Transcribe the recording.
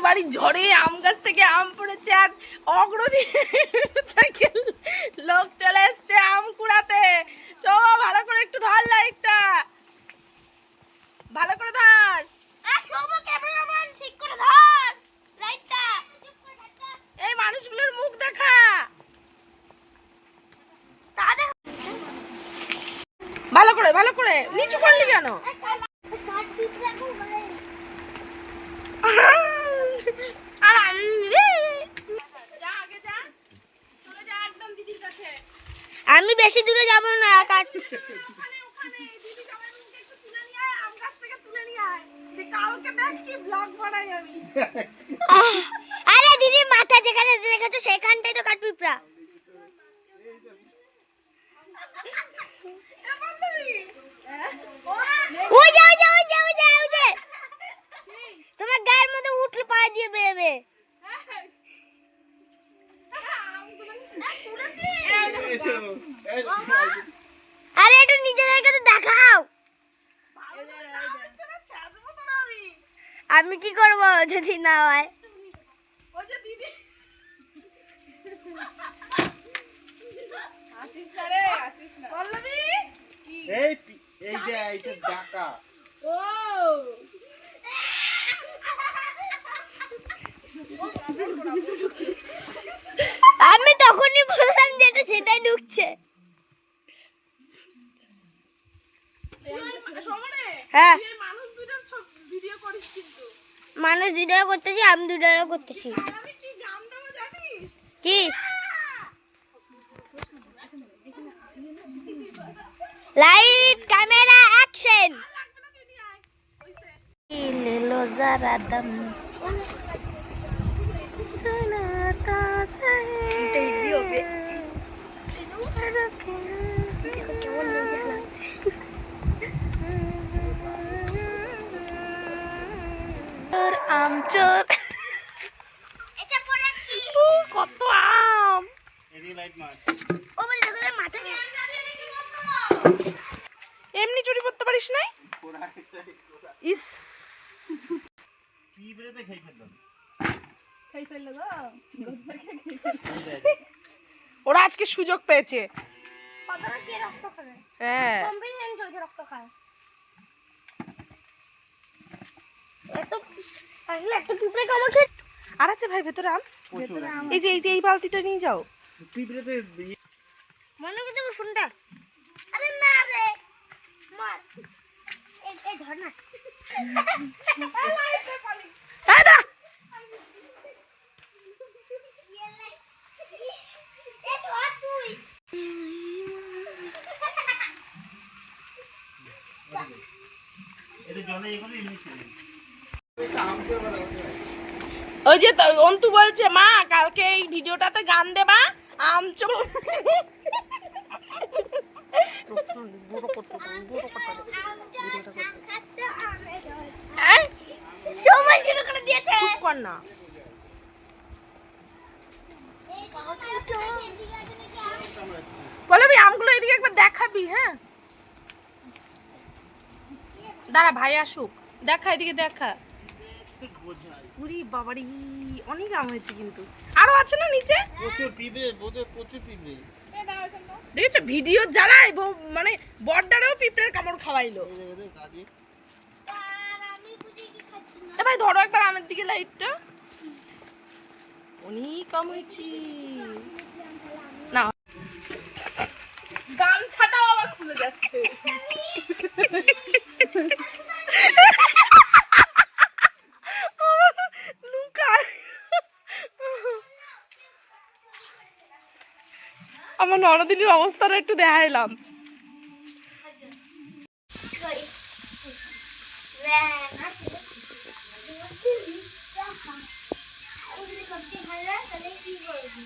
বাড়ির ঝড়ে আম গাছ থেকে আম পড়েছে আর অগ্রদী থেকে লোক চলে এসছে আম কুড়াতে। সব ভালো করে একটু ধর লাইটটা, ভালো করে ধর। ঠিক করে ধর লাইটটা। এই মানুষগুলোর মুখ দেখা। ভালো করে ভালো করে নিচু করলি কেন? আমি বেশি দূরে যাব না। আরে দিদি মাথা যেখানে রেখেছো সেখানটাই তো কাঠপিঁপড়া। তোমার গায়ের মধ্যে উঠলে পা দিয়ে বেরোবে। আরে একটু নিজেদেরকে তো দেখাও। আমি কি করবো যদি না হয়? আমি তখনই বললাম যেটা সেটাই ঢুকছে। হ্যাঁ মানুষ দুটারও করতেছি, আমি দুটারও করতেছি। কি লাইট ক্যামেরা অ্যাকশন। লো যারা দম সুনাতা সহে হবে কেমন লাগছে। আমচোর কত আম। এমনি চুরি করতে পারিস নাই? ইস ওরা আজকে সুযোগ পেয়েছে। হ্যাঁ আর আছে ভাই ভেতরে আম। এই যে এই বালতিটা নিয়ে যাও। মনে করতে শুনটা। আরে না রে মার এই ধর না। এই দা ওই যে অন্তু বলছে মা কালকে এই ভিডিওটাতে গান দেবা আমচোর। সময় শুরু করে দিয়েছে। চুপ কর না। বলবি আমগুলো এদিকে একবার দেখাবি। হ্যাঁ দাঁড়া ভাই আসুক, দেখা এদিকে দেখা। পুরি বাবারি অনেক আম হয়েছে কিন্তু আরো আছে না নিচে। প্রচুর পিঁপড়ে প্রচুর পিঁপড়ে দেখেছো ভিডিও জ্বালায় মানে বড়দারেও পিঁপড়ের কামড় খাওয়াইলো। ভাই ধরো একবার আমের দিকে লাইটটা। অনেক আম হয়েছি না। গামছাটাও আবার খুলে যাচ্ছে। আমার ননদিনীর অবস্থাটা একটু দেখাইলাম। সত্যি ভালো তাহলে কি করবি?